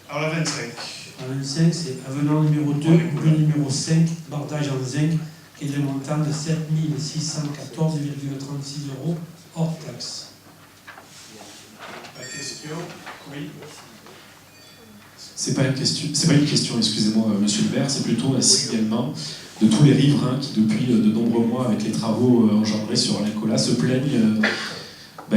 Alors la 25. La 25, c'est avenant numéro 2, rue numéro 5, bardage en zinc, qui est le montant de 7 614,36 € hors taxe. La question, oui. C'est pas une question, excusez-moi, monsieur le maire, c'est plutôt un signalement de tous les riverains qui, depuis de nombreux mois, avec les travaux engendrés sur l'Alcola, se plaignent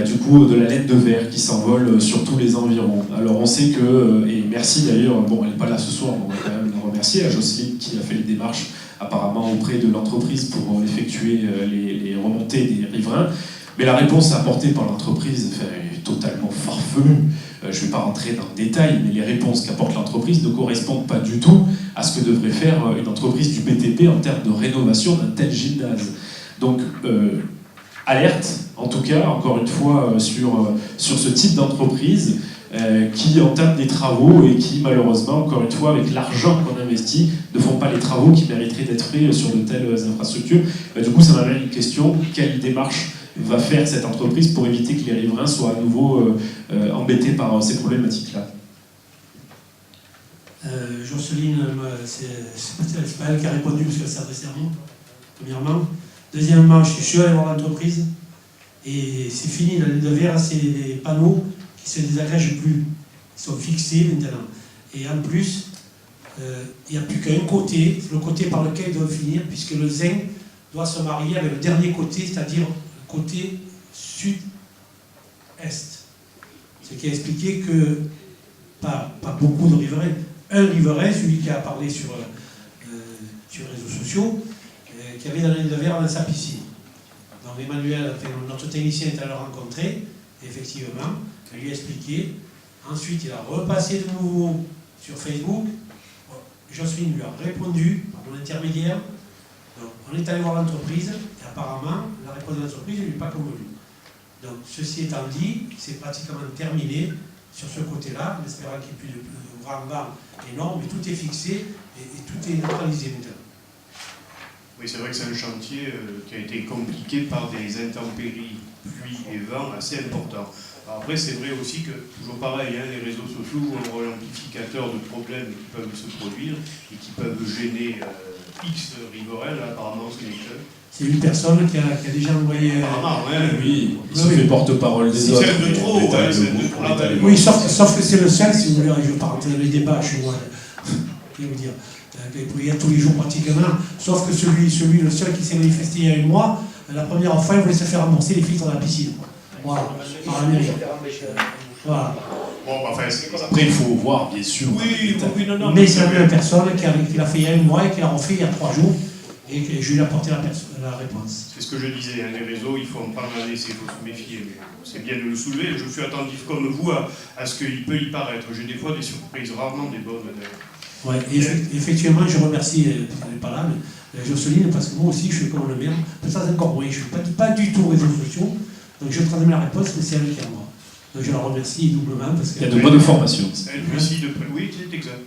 du coup de la laine de verre qui s'envole sur tous les environs. Alors on sait que, et merci d'ailleurs, bon elle n'est pas là ce soir, mais on va quand même la remercier, à Jocelyne qui a fait les démarches apparemment auprès de l'entreprise pour effectuer les remontées des riverains, mais la réponse apportée par l'entreprise est totalement farfelue. Je ne vais pas rentrer dans le détail, mais les réponses qu'apporte l'entreprise ne correspondent pas du tout à ce que devrait faire une entreprise du BTP en termes de rénovation d'un tel gymnase. Donc, alerte, en tout cas, encore une fois, sur ce type d'entreprise qui entame des travaux et qui, malheureusement, encore une fois, avec l'argent qu'on investit, ne font pas les travaux qui mériteraient d'être faits sur de telles infrastructures. Du coup, ça m'amène une question, quelle démarche va faire cette entreprise pour éviter que les riverains soient à nouveau embêtés par ces problématiques-là? Jocelyne, c'est pas elle qui a répondu parce qu'elle s'adressait à moi, premièrement. Deuxièmement, je suis allé voir l'entreprise et c'est fini, la laine de verre, c'est des panneaux qui ne se désagrègent plus. Ils sont fixés maintenant. Et en plus, il n'y a plus qu'un côté, c'est le côté par lequel ils doivent finir, puisque le zinc doit se marier avec le dernier côté, c'est-à-dire le côté sud-est. Ce qui a expliqué que pas beaucoup de riverains. Un riverain, celui qui a parlé sur les réseaux sociaux, qui avait la laine de verre dans sa piscine. Donc Emmanuel, notre technicien est allé le rencontrer, effectivement, il lui a expliqué. Ensuite, il a repassé de nouveau sur Facebook. Jocelyne lui a répondu par mon intermédiaire. Donc, on est allé voir l'entreprise et apparemment, la réponse de l'entreprise ne lui est pas convenue. Donc, ceci étant dit, c'est pratiquement terminé sur ce côté-là, en espérant qu'il n'y ait plus de vent énorme, mais tout est fixé et tout est neutralisé maintenant. Oui, c'est vrai que c'est un chantier qui a été compliqué par des intempéries, pluie et vent assez importants. Alors après, c'est vrai aussi que, toujours pareil, les réseaux sociaux ont un rôle amplificateur de problèmes qui peuvent se produire et qui peuvent gêner X riverains, apparemment ce n'est que... C'est une personne qui a déjà envoyé... Oui, il se fait porte-parole des autres. C'est de trop, oui, sauf que c'est le seul, si vous voulez, je ne vais pas rentrer dans les débats chez moi. Je vais vous dire. Il y a tous les jours pratiquement, sauf que le seul qui s'est manifesté il y a un mois, la première fois, il voulait se faire rembourser les filtres dans la piscine. Voilà, par la mairie. Voilà. Bon, enfin, après, il faut voir, bien sûr. Oui, non. Mais c'est la même personne qui l'a fait il y a un mois et qui l'a refait il y a 3 jours, et que je lui ai apporté la réponse. C'est ce que je disais, les réseaux, il faut en parler, il faut se méfier. C'est bien de le soulever, je suis attentif comme vous à ce qu'il peut y paraître. J'ai des fois des surprises, rarement des bonnes d'ailleurs. Ouais, effectivement, je remercie, elle n'est pas là, mais Jocelyne, parce que moi aussi, je suis comme le maire, peut-être encore moins, je ne suis pas du tout réseaux sociaux, donc je transmets la réponse, mais c'est elle qui est à moi. Donc je la remercie doublement. Parce il y a de bonnes formations. Elle aussi, oui, c'est exact.